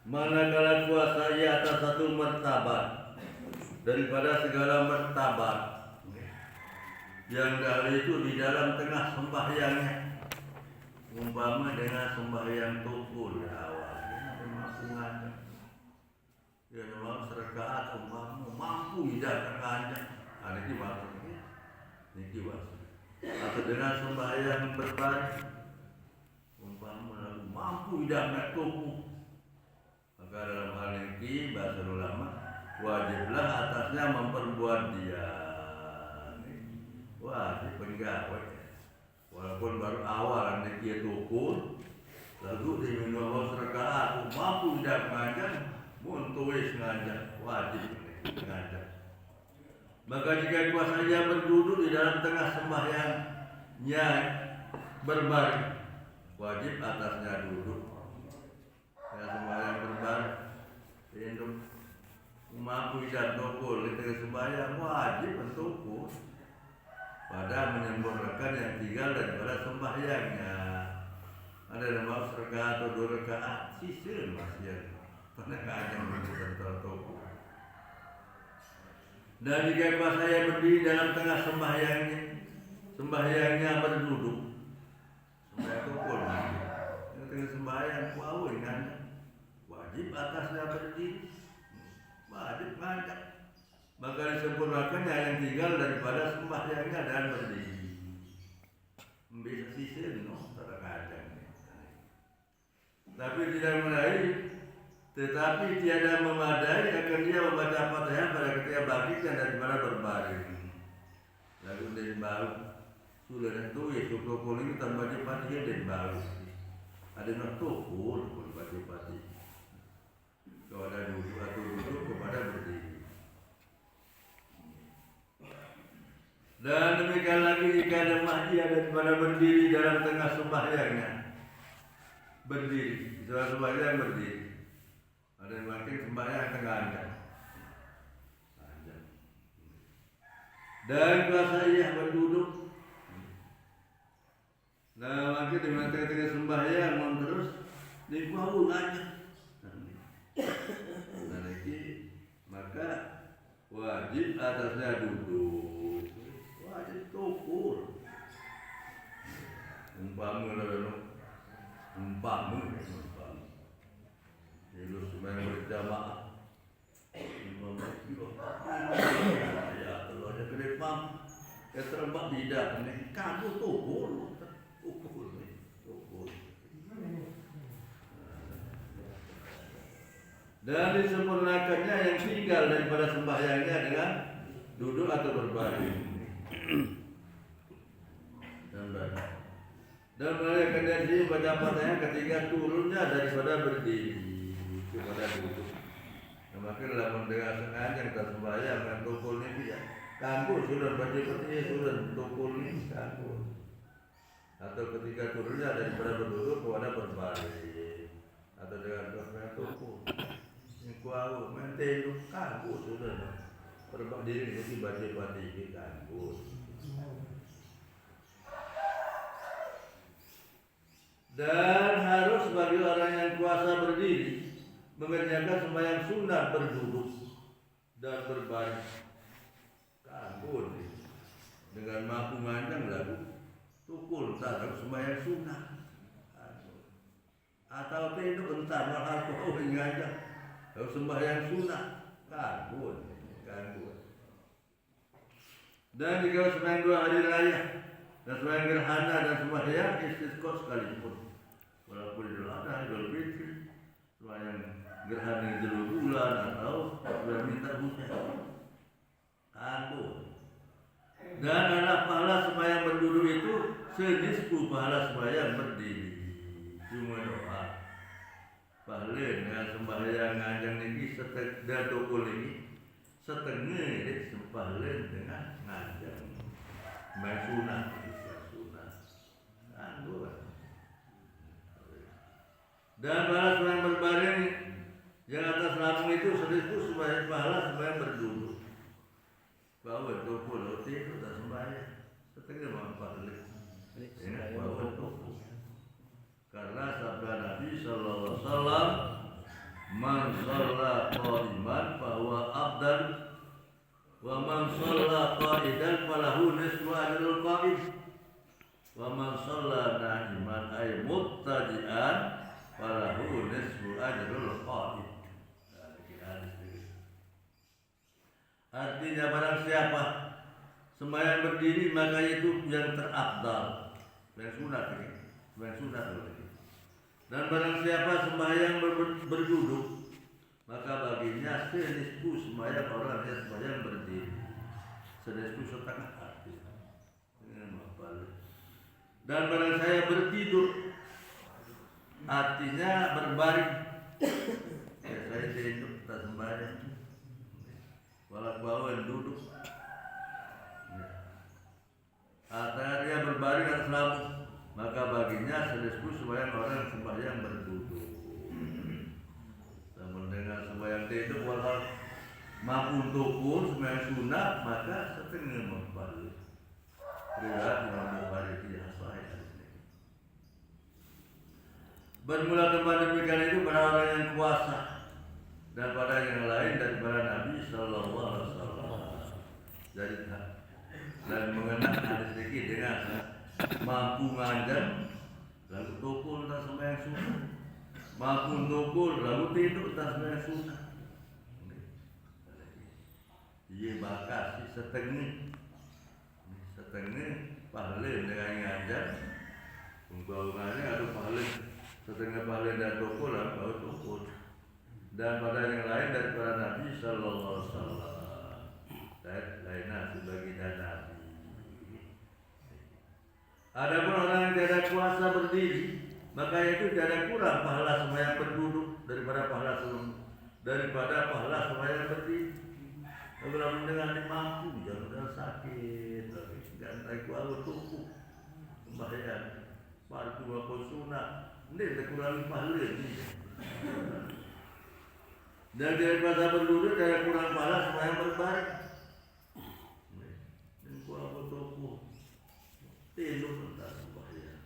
manakala kuasai atas satu martabat daripada segala martabat yang dari itu di dalam tengah sembahyangnya, umpama dengan sembahyang tukul awalnya pengapungannya ya memang serakaat umpama mampu tidak terkanjak ada di maksudnya niki atau dengan sembahyang berbaring umpama lalu mampu tidak bertubuh, maka dalam hal ini bahasa ulama wajiblah atasnya memperbuat dia wajib penggawe walaupun baru awal dia tukul lalu diminum serakaat mampu tidak mengajar muntuis ngajak wajib ngajak. Maka jika kuasanya berduduk di dalam tengah sembahyangnya berbaring wajib atasnya duduk ya sembahyang berbaring induk mampu tidak tukul di tengah sembahyang wajib bertukul pada menyempurnakan yang tinggal daripada sembahyangnya. Ada nama rakaat atau 2 rakaat sisir masih pernikahan yang berbentuk tubuh. Dan jika kuasanya berdiri dalam tengah sembahyangnya berduduk, sembahyang tukul yang tengah sembahyang kuawin kan wajib atasnya berdiri, wajib ngajak. Maka disempurnakannya yang tinggal daripada sembahyangnya dan berdiri. Bisa sisir no terkadang. Tapi tidak memadai, tetapi tiada memadai akan dia membaca Fatihah pada ketika bangkitnya daripada berbaring. Lalu dari baru sudah tentu ya tukul ini tanpa baca Fatihah dan baru. Ada nak tukul baca Fatihah. Kalau ada duduk atau duduk kepada berdiri. Dan demikian lagi jika ada mahdi daripada berdiri dalam tengah sembahyangnya berdiri, dalam sembahyang berdiri. Ada yang makin sembahyang tengah anda. Dan kuasa ia berduduk. Nah makin di tengah-tengah sembahyang terus dibangun aja. Nah ini maka wajib atasnya duduk. Wajib tukul umpama itu semua berjamaah ya kalau ada kedepam ya terbak tidak ini kamu tukul dan disempurnakannya yang tinggal daripada sembahyangnya dengan duduk atau berbaring. Dan merayakan dari sini baca Fatihah ketika turunnya daripada berdiri kepada duduk. Nah, maka dalam mendengar sengaja kita sembahyang dan tukul ini ya kanggu sudah baca Fatihah sudah tukul ini kanggu. Atau ketika turunnya daripada berduduk kepada berbaring atau dengan tukul. Ini kuau mentenduk kanggu sudah berdiri itu baca Fatihah kanggu. Dan harus bagi orang yang kuasa berdiri mengerjakan sembahyang sunat berduduk dan berbaring. Kabur dengan mampu mandang lalu tukul taruh sembahyang sunat atau tenduk entar malah kau ngajak harus sembahyang sunat kabur. Dan jika sembahyang 2 hari raya dan sembahyang gerhana dan sembahyang istisqa sekalipun walaupun Idul Adha, Idul Fitri, sembahyang gerhana Idul bulan atau bulan minta hujan, aku. Dan anak pahala sembahyang berduduk itu senisfu pahala sembahyang berdiri. Cuma doa. Pahala dengan sembahyang ngajang ini setengah tukul ini setengah pahala dengan ngajang. Sunat, dan pahala sembahyang berbaring yang atas lambung itu sedikit sembahyang pahala sembahyang berduduk. Bahwa tukul itu tak sembahyang setengah manfaat bahwa tukul karena sabda Nabi Sallallahu Alaihi Wasallam man shalla qa'iman fahuwa afdal wa man shalla qa'idan falahu nisfu ajrul qa'id wa man shalla na'iman ay muttaji'an falahu nisfu ajrul qa'id. Artinya barang siapa sembahyang berdiri maka itu yang terafdal, yang sunat ini, yang sunat ini. Dan barang siapa sembahyang berduduk maka baginya senisfu sembahyang orang yang sembahyang berdiri, senisfu setengah hati. Dan barang saya bertidur artinya berbaring, ya saya tidur tak sembahyang. Walau bawa duduk, atau dia berbaring atau selamu, maka baginya selisku sembahyang orang sembahyang berduduk. Namun dengan sembahyang tidur walau mampu tukun sembahyang sunat maka setengah membalik. Berat Imam Bukhari tidak sahih. Bermula kembali demikian itu pada orang yang kuasa dan pada yang lain daripada Nabi Sallallahu Alaihi Wasallam. Jadi dan mengenal hadis sedikit dengan mampu ngajar lalu tukul tak sembahyang sunat, mampu tukul lalu tidur tak sembahyang sunat. Ia bakal si setengah pahala dengan ngajar, umpamanya ada pahala setengah pahala dan tukul lalu tukul. Dan pada yang lain daripada Nabi Sallallahu Alaihi Wasallam, lainnya sebagai Nabi. Adapun orang yang tidak kuasa berdiri, maka itu tidak kurang pahala sembahyang berduduk daripada pahala sembahyang berdiri. Kalau dengan mampu, jangan sakit, jangan kuat tubuh sembahyang. Fardu maupun sunat, ini tidak kurang pahala ni. Dan daripada berduduk tidak kurang pahala sembahyang berbaring. Dan kurang bertubuh tidur tak sembahyang.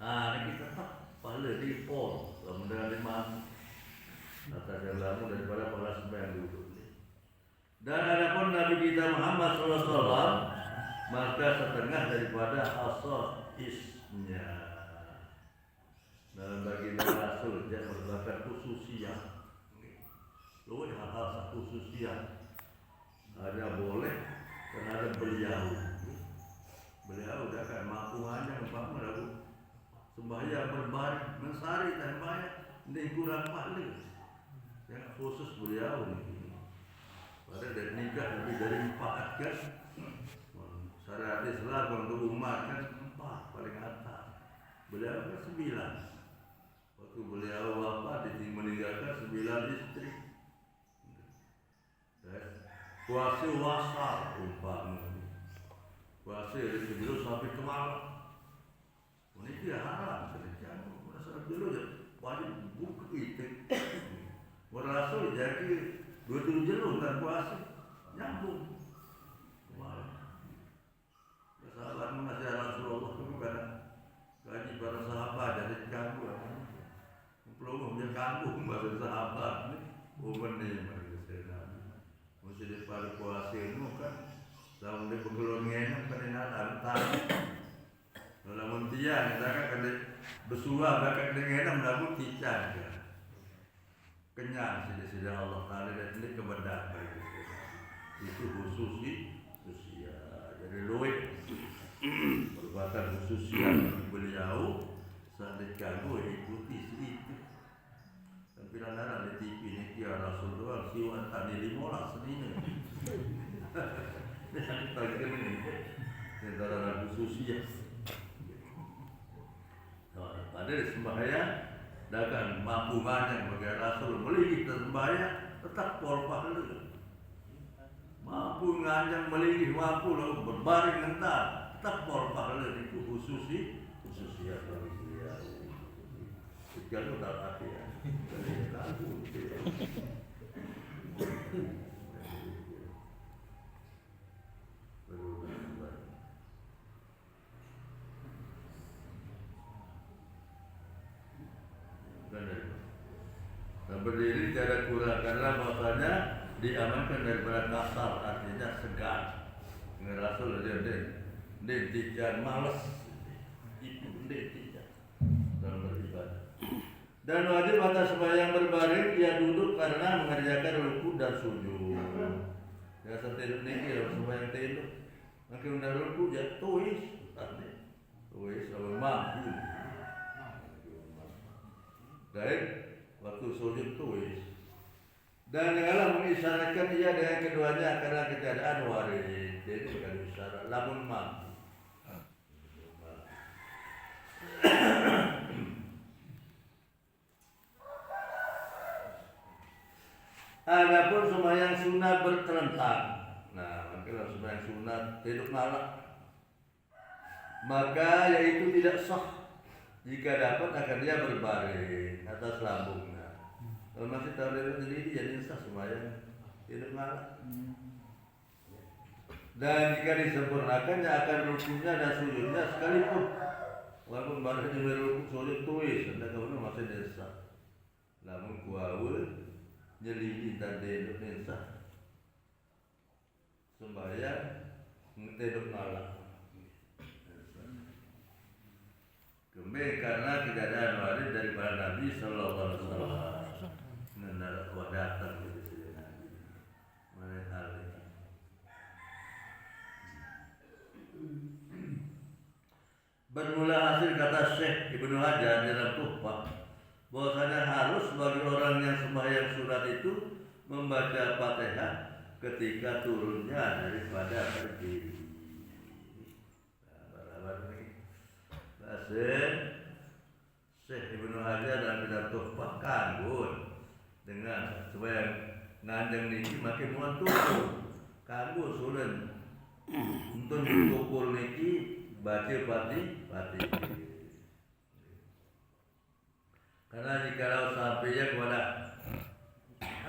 Ini tetap pahala di pol kalau mendengar imam atas yang lama daripada pahala sembahyang duduk. Dan adapun Nabi kita Muhammad SAW maka setengah daripada asal isnya. Dalam baginda Rasul dia merupakan khususiyah. Loh hal-hal khususiyah ada boleh terhadap beliau. Beliau dah kan mampu hanya umpama lalu sembahyang berbaring mensari sembahyang ini kurang pahala. Yang khusus beliau ni. Pada dari nikah lebih dari 4 kan. Syariat Islam untuk umat kan 4 paling atas. Beliau kan 9. Waktu beliau wafat meninggalkan 9 istri. Puasa wasal umpama. Puasa dari sebelum sampai ke malam. Ini tidak haram. Masalah dulu je wajib buka itu. Rasul jadi 27 jelur tak puasa nyambung. Sahabat mengajar Rasulullah itu kadang gaji para sahabat jadi ganggu. Peluru dia ganggu pada sahabat ni. Benar mereka sedang. Mesti daripada puasa itu kan. Dalam dia bergelongan kan dia nak hantar. Dalam muntian kita kan bersuah bahkan dengan mendapat tican kan. Kenyang sida-sida Allah Ta'ala dan ini kebenaran itu khususi usia. Jadi luit perbuatan khususia beliau saat diganggu ikuti sedikit. Dan bila nara di TV ni dia Rasulullah siwan tadi limolah senina. Ini sakit lagi ni. Ini darah khususia. Pada sembahyang dagang mampu banyak bagi Rasul melih sembahyang tetap pol pahala. Mampu nganjang melih mampu lalu berbaring entar tetap pol pahala itu khususnya bagi dia. Sekian tak hati ya. Lagu berdiri tidak kurang karena bahasanya diamankan daripada kasar, artinya segan. Ngerasul dia tidak malas itu tidak dalam beribadah. Dan wajib atas sembahyang berbaring ia duduk karena mengerjakan ruku dan sujud. Ya seteluk niki dalam sembahyang telu. Maka undang ruku ya tuis, tuis kalau mampu. Baik, waktu sujud tuis. Dan kalau mengisyaratkan ia dengan keduanya karena keadaan warid, jadi bukan isyarat, lamun mampu. Adapun sembahyang sunat berterentang. Nah, maka sembahyang sunat hidup malam, maka yaitu tidak sah jika dapat akan dia berbaring atas lambungnya. Kalau masih tahu dari sendiri jadi sah sembahyang hidup malam. Dan jika disempurnakannya akan rukunya dan sujudnya sekalipun, walaupun baru di rukuk sujud tuis, anda kamu masih desa. Namun kuawul nyelidi dan Indonesia sembahyang hidup malam. Kembali karena tidak ada waris daripada Nabi Sallallahu Alaihi Wasallam. Menara datang dari sini Nabi. Mana hal ini? Bermula hasil kata Syekh Ibnu Hajar dalam Tuhfah bahwasanya harus bagi orang yang sembahyang sunat itu membaca Fatihah ketika turunnya daripada berdiri. Syekh Ibnu Hajar dalam kitab Tuhfah kanggun dengan supaya ngandeng niki makin muat turun kanggun sulen untuk tukul niki baca Fatihah. Karena jikalau sampainya kepada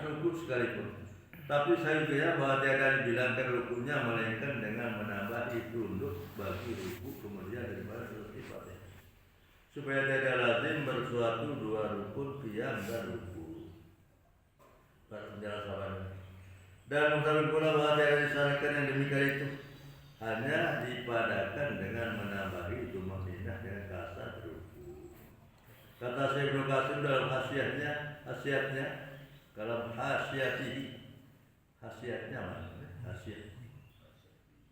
ruku sekalipun, tapi saya kira bahwa tiada dibilangkan rukunya melainkan dengan menambah tunduk bagi ruku kemudian daripada selesai Fatihah, supaya tidak lazim bersuatu dua rukun qiyam dan ruku. Penjelasan. Dan mengetahui pula bahwa tiada disyaratkan yang demikian itu hanya dipadakan dengan menambahi tumaninah dengan kasar ruku. Kata Syekh Ibnu Qasim dalam khasiatnya dalam khasiatnya mana? Khasiat.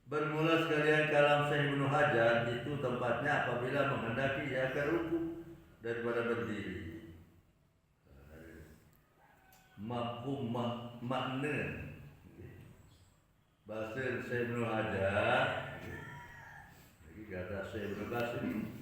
Bermula sekalian kalam Syekh Ibnu Hajar itu tempatnya apabila menghendaki ia ke ruku daripada berdiri. Mafhum makna bahasa Syekh Ibnu Hajar. Lagi kata Syekh Ibnu Qasim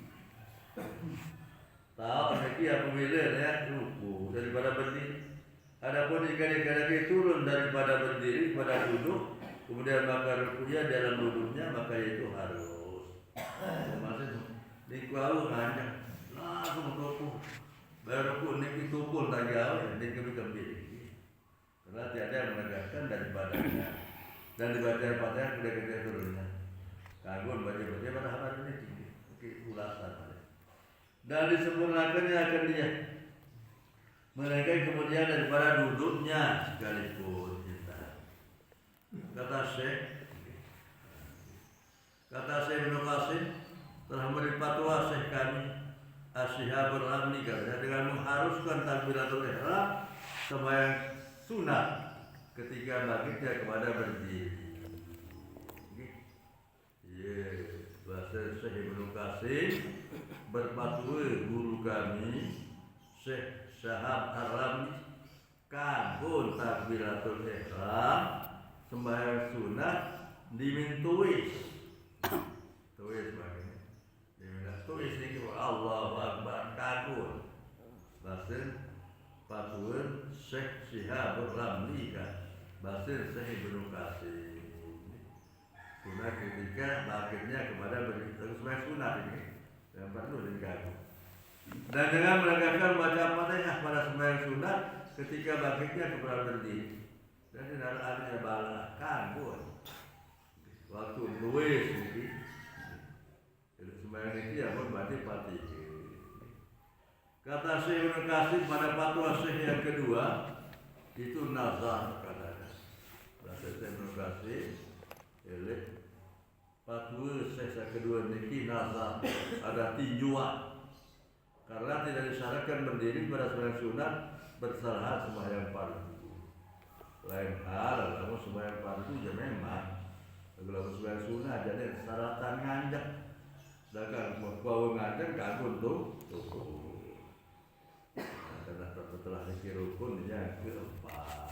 tahu dia pemilih ya ruku daripada berdiri. Adapun jika dia turun daripada berdiri pada duduk, kemudian maka rukunya dalam duduknya maka itu harus. Maksud dikuau hanya langsung ruku. Baru ruku ini tukul tadi awal ini kembali. Karena tiada yang menegakkan daripadanya dan dibaca Fatihah ketika turunnya. Kagum baca pada hari ini tinggi. Oke, ulasan. Dan disempurnakannya akan dia mereka kemudian daripada duduknya sekalipun kata Syekh Ibnu Qasim telah memberi fatwa Syekh kami Asy-Syihabul Ramli dengan mengharuskan takbiratul ihram sembahyang sunat ketika bangkitnya kepada berdiri. Bahasa Syekh Ibnu Qasim berfatwa guru kami Syekh Syahab Ar-Ramli kanggo takbiratul ihram sembahyang sunat dimintuis tuis makanya diminta tuis niki Allahu Akbar kanggo bahasa fatwa Syekh Syahab Ar-Ramli kan bahasa Syekh Ibnu Qasim sunat ketika bangkitnya kepada berdiri sembahyang sunat ini yang perlu diganggu. Dan dengan menegakkan baca Fatihah pada sembahyang sunat ketika bangkitnya kepada berdiri. Dan tidak ada bala kanggo. Waktu tulis ini sembahyang ini ya pun berarti Fatihah. Kata Syekh Ibnu Katsir pada fatwa Syekh yang kedua itu nazar katanya. Bahasa Syekh Ibnu Katsir elek fatwa Syekh yang kedua niki nazar, ada tinjuan. Karena tidak disyaratkan berdiri pada sembahyang sunat bersalahan sembahyang fardu. Lain hal, kamu sembahyang fardu ya memang. Kalau sembahyang sunat jadi syaratan nganjak. Sedangkan bahwa nganjak kagum tuh. Karena setelah dikira rukun yang keempat.